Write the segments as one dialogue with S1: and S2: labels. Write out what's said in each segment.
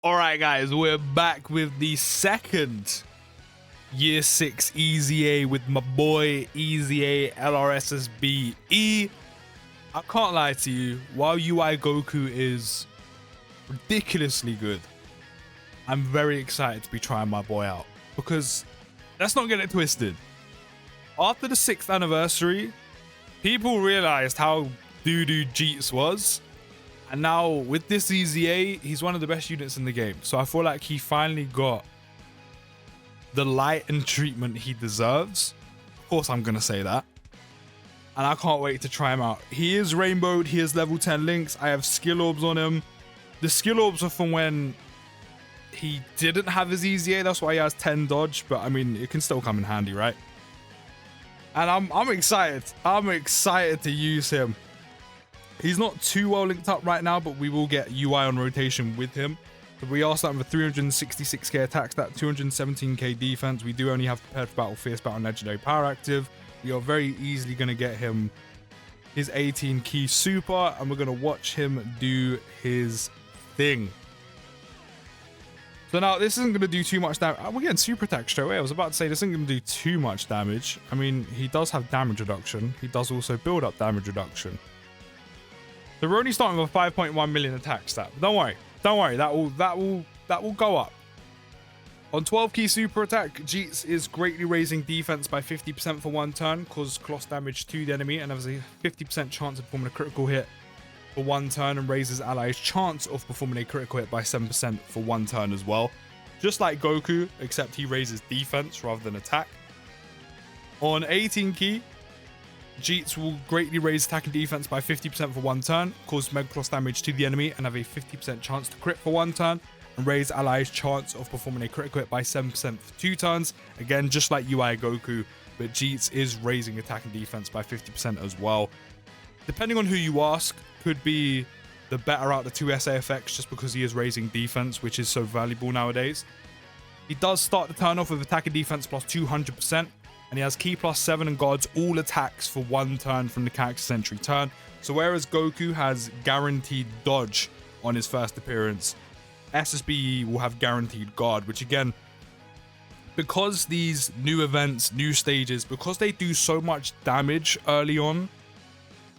S1: All right, guys, we're back with the second Year 6 EZA with my boy EZA LRSSBE. I can't lie to you, while UI Goku is ridiculously good, I'm very excited to be trying my boy out because let's not get it twisted. After the 6th anniversary, people realized how doo-doo Jeets was. And now with this EZA, he's one of the best units in the game. So I feel like he finally got the light and treatment he deserves. Of course, I'm going to say that. And I can't wait to try him out. He is rainbowed. He has level 10 links. I have skill orbs on him. The skill orbs are from when he didn't have his EZA. That's why he has 10 dodge. But I mean, it can still come in handy, right? And I'm excited. I'm excited to use him. He's not too well linked up right now, but we will get UI on rotation with him. So we are starting with 366k attack stat, 217k defense. We do only have prepared for battle, fierce battle, and legendary power active. We are very easily going to get him his 18 key super, and we're going to watch him do his thing. So now this isn't going to do too much damage. We're getting super attack straight away. I was about to say this isn't going to do too much damage. I mean, he does have damage reduction. He does also build up damage reduction. So we're only starting with a 5.1 million attack stat. But don't worry, that will go up. On 12 key super attack, Jeets is greatly raising defense by 50% for one turn, causes colossal damage to the enemy, and has a 50% chance of performing a critical hit for one turn, and raises allies' chance of performing a critical hit by 7% for one turn as well. Just like Goku, except he raises defense rather than attack. On 18 key, Jeets will greatly raise attack and defense by 50% for one turn, cause mega colossal damage to the enemy, and have a 50% chance to crit for one turn, and raise allies' chance of performing a critical hit by 7% for 2 turns. Again, just like UI Goku, but Jeets is raising attack and defense by 50% as well. Depending on who you ask, could be the better out of the 2 SA effects just because he is raising defense, which is so valuable nowadays. He does start the turn off with attack and defense plus 200%. And he has key plus 7 and guards all attacks for one turn from the character's entry turn. So whereas Goku has guaranteed dodge on his first appearance, SSBE will have guaranteed guard, which again, because these new events, new stages, because they do so much damage early on,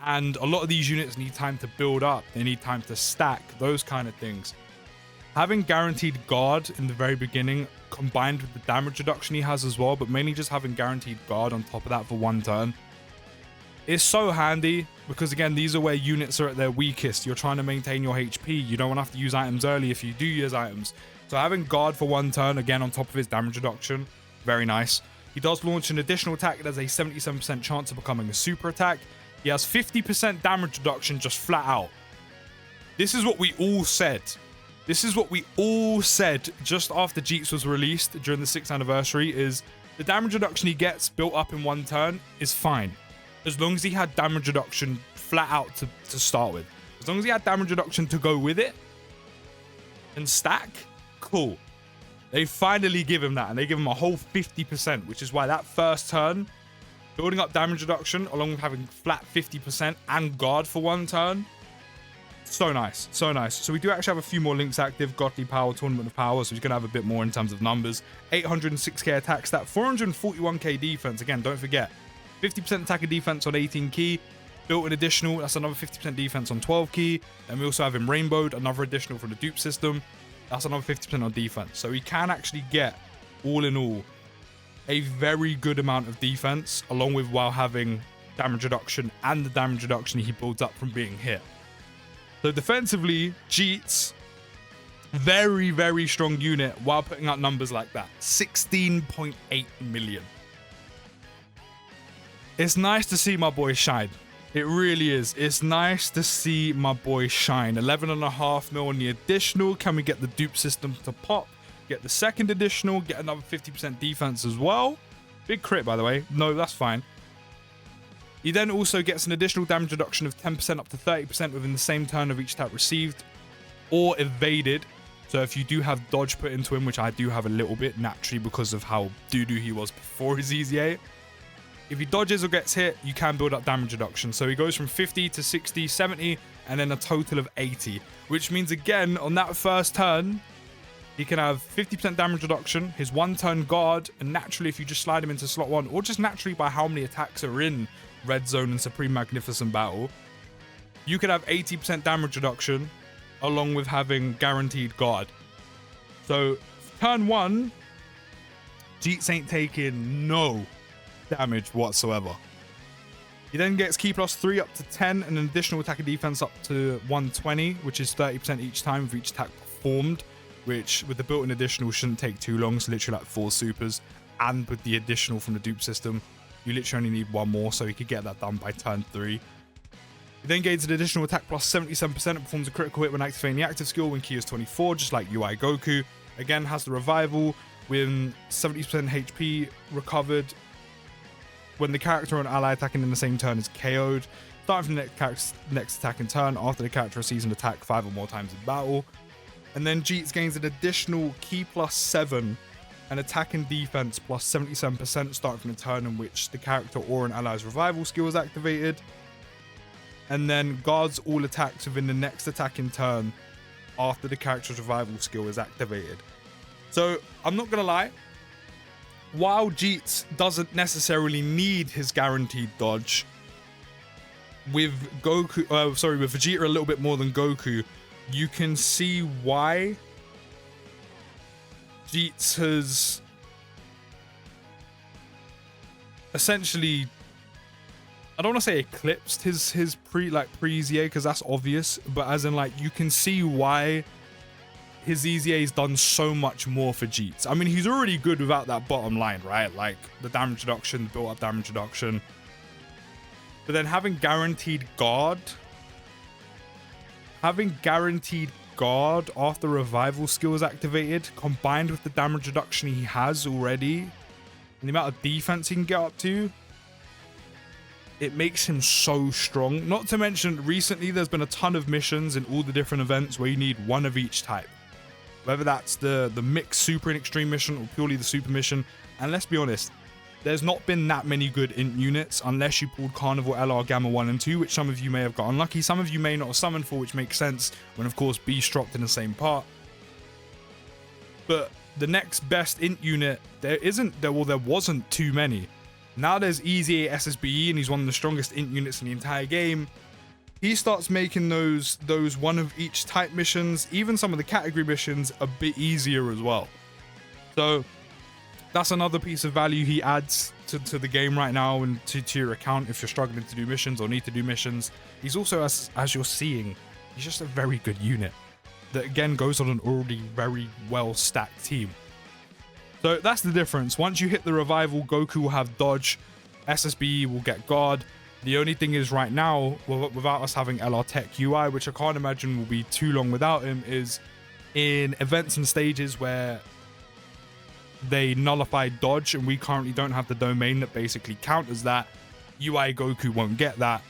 S1: and a lot of these units need time to build up, they need time to stack, those kind of things. Having guaranteed guard in the very beginning, combined with the damage reduction he has as well, but mainly just having guaranteed guard on top of that for one turn, is so handy because again, these are where units are at their weakest. You're trying to maintain your HP. You don't want to have to use items early if you do use items. So having guard for one turn, again, on top of his damage reduction, very nice. He does launch an additional attack that has a 77% chance of becoming a super attack. He has 50% damage reduction just flat out. This is what we all said. This is what we all said just after Jeets was released during the 6th anniversary, is the damage reduction he gets built up in one turn is fine. As long as he had damage reduction flat out to start with. As long as he had damage reduction to go with it and stack, cool. They finally give him that, and they give him a whole 50%, which is why that first turn, building up damage reduction along with having flat 50% and guard for one turn, so nice, so nice. So we do actually have a few more links active. Godly Power, Tournament of Power, so he's going to have a bit more in terms of numbers. 806k attack stat, 441k defense. Again, don't forget, 50% attack and defense on 18 key. Built an additional, that's another 50% defense on 12 key. And we also have him rainbowed, another additional from the dupe system. That's another 50% on defense. So he can actually get, all in all, a very good amount of defense, along with while having damage reduction and the damage reduction he builds up from being hit. So defensively, Jeets, very, very strong unit while putting out numbers like that. 16.8 million. It's nice to see my boy shine. It really is. It's nice to see my boy shine. 11.5 mil on the additional. Can we get the dupe system to pop? Get the second additional. Get another 50% defense as well. Big crit, by the way. No, that's fine. He then also gets an additional damage reduction of 10% up to 30% within the same turn of each attack received or evaded. So if you do have dodge put into him, which I do have a little bit naturally because of how doo-doo he was before his EZA, if he dodges or gets hit, you can build up damage reduction. So he goes from 50 to 60, 70, and then a total of 80, which means again, on that first turn, He can have 50% damage reduction, his 1-turn guard, and naturally if you just slide him into slot 1, or just naturally by how many attacks are in Red Zone and Supreme Magnificent Battle, you could have 80% damage reduction along with having guaranteed guard. So turn 1, Jeets ain't taking no damage whatsoever. He then gets Key +3 up to 10 and an additional attack and defense up to 120, which is 30% each time for each attack performed, which with the built-in additional shouldn't take too long. It's literally like 4 supers, and with the additional from the dupe system, you literally only need 1 more, so he could get that done by turn 3. He then gains an additional attack plus 77% and performs a critical hit when activating the active skill when Ki is 24, just like UI Goku. Again, has the revival with 70% HP recovered when the character or an ally attacking in the same turn is KO'd. Starting from the next attack in turn after the character receives an attack 5 or more times in battle. And then Jeets gains an additional Ki +7 and attack and defense plus 77% starting from the turn in which the character or an ally's revival skill is activated. And then guards all attacks within the next attack in turn after the character's revival skill is activated. So I'm not gonna lie, while Jeets doesn't necessarily need his guaranteed dodge, with with Vegeta a little bit more than Goku, you can see why Jeets has essentially, I don't want to say eclipsed his pre-EZA because that's obvious, but as in like you can see why his EZA has done so much more for Jeets. I mean, he's already good without that bottom line, right? Like the damage reduction, the built-up damage reduction. But then having guaranteed guard after revival skill is activated, combined with the damage reduction he has already, and the amount of defense he can get up to, it makes him so strong. Not to mention, recently there's been a ton of missions in all the different events where you need 1 of each type. Whether that's the mixed super and extreme mission or purely the super mission. And let's be honest, there's not been that many good int units unless you pulled Carnival LR Gamma 1 and 2, which some of you may have got unlucky. Some of you may not have summoned for, which makes sense when of course Beast dropped in the same part. But the next best int unit, there wasn't too many. Now there's EZA SSBE and he's one of the strongest int units in the entire game. He starts making those 1 of each type missions, even some of the category missions, a bit easier as well. So that's another piece of value he adds to the game right now and to your account if you're struggling to do missions or need to do missions. He's also, as you're seeing, he's just a very good unit that again goes on an already very well stacked team. So that's the difference. Once you hit the revival, Goku will have dodge, SSBE will get guard. The only thing is right now, without us having LR Tech UI, which I can't imagine will be too long without him, is in events and stages where they nullify dodge and we currently don't have the domain that basically counters that, UI Goku won't get that,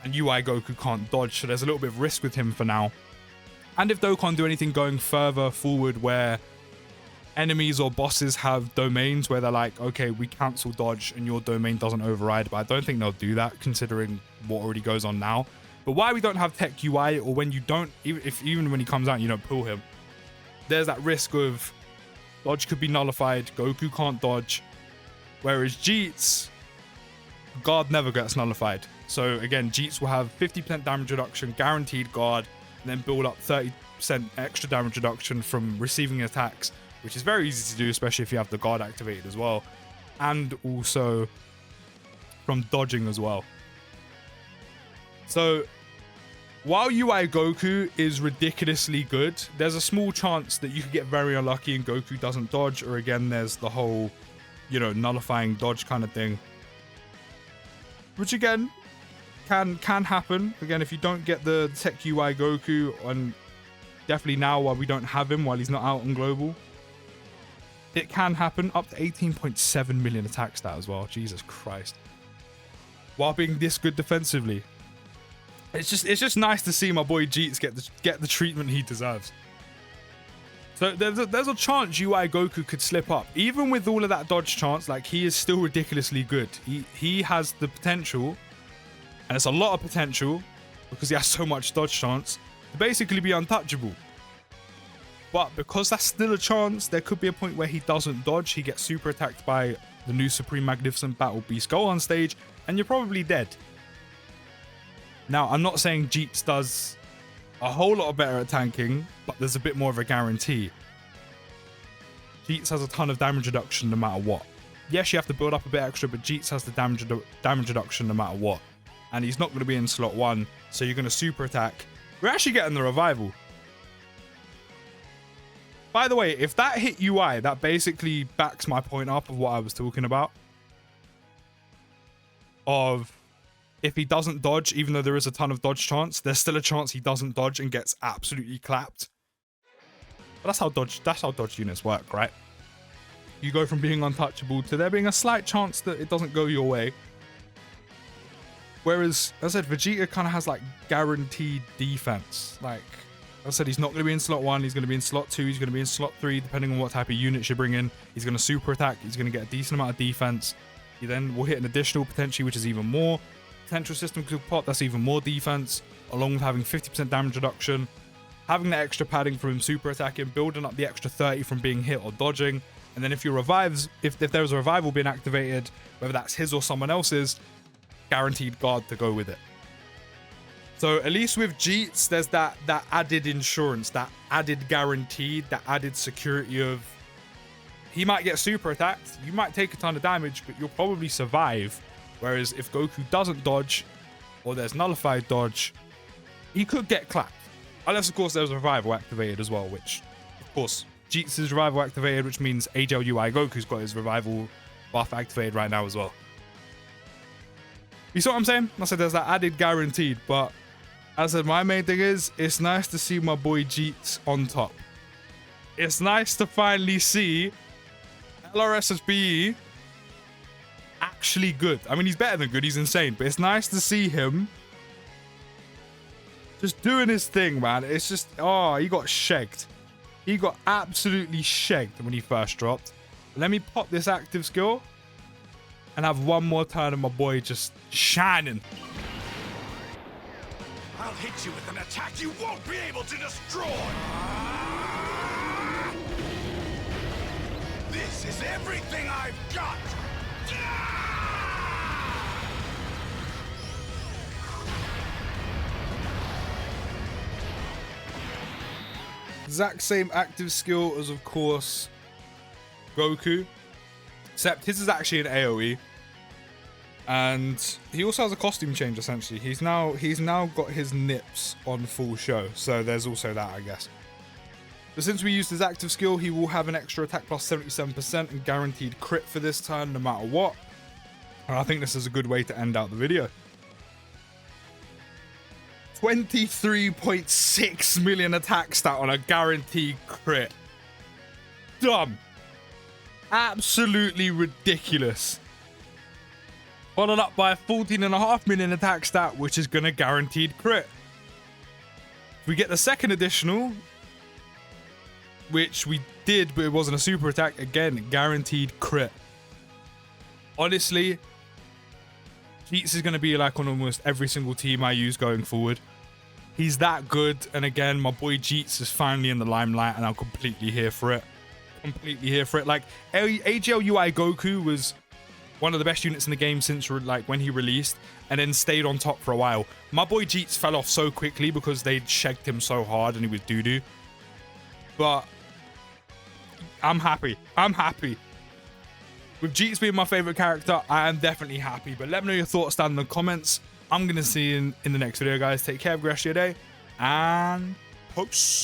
S1: and UI Goku can't dodge, so there's a little bit of risk with him for now. And if Dokkan do anything going further forward where enemies or bosses have domains where they're like, okay, we cancel dodge and your domain doesn't override, but I don't think they'll do that considering what already goes on now. But why we don't have Tech UI, or when you don't, even when he comes out and you don't pull him, there's that risk of dodge could be nullified, Goku can't dodge, whereas Jeets, guard never gets nullified. So again, Jeets will have 50% damage reduction, guaranteed guard, and then build up 30% extra damage reduction from receiving attacks, which is very easy to do, especially if you have the guard activated as well, and also from dodging as well. So while UI Goku is ridiculously good, there's a small chance that you could get very unlucky and Goku doesn't dodge, or again, there's the whole, nullifying dodge kind of thing, which again can happen. Again, if you don't get the Tech UI Goku, and definitely now while we don't have him, while he's not out on global, it can happen. Up to 18.7 million attack stat as well. Jesus Christ. While being this good defensively. It's just nice to see my boy Jeets get the treatment he deserves. So there's a chance UI Goku could slip up. Even with all of that dodge chance, like, he is still ridiculously good. He has the potential, and it's a lot of potential because he has so much dodge chance, to basically be untouchable. But because that's still a chance, there could be a point where he doesn't dodge. He gets super attacked by the new Supreme Magnificent Battle Beast Go on stage, and you're probably dead. Now, I'm not saying Jeets does a whole lot better at tanking, but there's a bit more of a guarantee. Jeets has a ton of damage reduction no matter what. Yes, you have to build up a bit extra, but Jeets has the damage reduction no matter what. And he's not going to be in slot 1, so you're going to super attack. We're actually getting the revival. By the way, if that hit UI, that basically backs my point up of what I was talking about. Of if he doesn't dodge, even though there is a ton of dodge chance, there's still a chance he doesn't dodge and gets absolutely clapped. But that's how dodge units work, right? You go from being untouchable to there being a slight chance that it doesn't go your way. Whereas, as I said, Vegeta kind of has like guaranteed defense. Like I said, he's not going to be in slot 1, he's going to be in slot 2, he's going to be in slot 3, depending on what type of units you bring in. He's going to super attack, he's going to get a decent amount of defense. He then will hit an additional potentially, which is even more. Potential system could pop, that's even more defense, along with having 50% damage reduction, having the extra padding from him super attacking, building up the extra 30 from being hit or dodging. And then if your revives, if there's a revival being activated, whether that's his or someone else's, guaranteed guard to go with it. So at least with Jeets, there's that added insurance, that added guarantee, that added security of he might get super attacked, you might take a ton of damage, but you'll probably survive. Whereas if Goku doesn't dodge, or there's nullified dodge, he could get clapped. Unless, of course, there's a revival activated as well, which, of course, Jeets is revival activated, which means AJLUI Goku's got his revival buff activated right now as well. You see what I'm saying? I said there's that added guaranteed, but as I said, my main thing is, it's nice to see my boy Jeets on top. It's nice to finally see LRSSBE actually good. I mean, he's better than good, he's insane, but it's nice to see him just doing his thing, man. It's just, oh, he got shagged. He got absolutely shagged when he first dropped. Let me pop this active skill and have one more turn of my boy just shining.
S2: I'll hit you with an attack you won't be able to destroy! This is everything I've got!
S1: Exact same active skill as, of course, Goku, except his is actually an AoE. And he also has a costume change, essentially. He's now got his nips on full show, so there's also that, I guess. But since we used his active skill, he will have an extra attack plus 77% and guaranteed crit for this turn, no matter what. And I think this is a good way to end out the video. 23.6 million attack stat on a guaranteed crit. Dumb. Absolutely ridiculous. Followed up by a 14.5 million attack stat, which is going to guaranteed crit. If we get the second additional, which we did, but it wasn't a super attack, again, guaranteed crit. Honestly, Jeets is going to be like on almost every single team I use going forward. He's that good, and again, my boy Jeets is finally in the limelight, and I'm completely here for it. Completely here for it. Like, AGL-UI Goku was one of the best units in the game since like when he released, and then stayed on top for a while. My boy Jeets fell off so quickly because they'd shagged him so hard and he was doo-doo. But I'm happy. I'm happy. With Jeets being my favorite character, I am definitely happy. But let me know your thoughts down in the comments. I'm going to see you in the next video, guys. Take care, have a great rest of your day, and peace.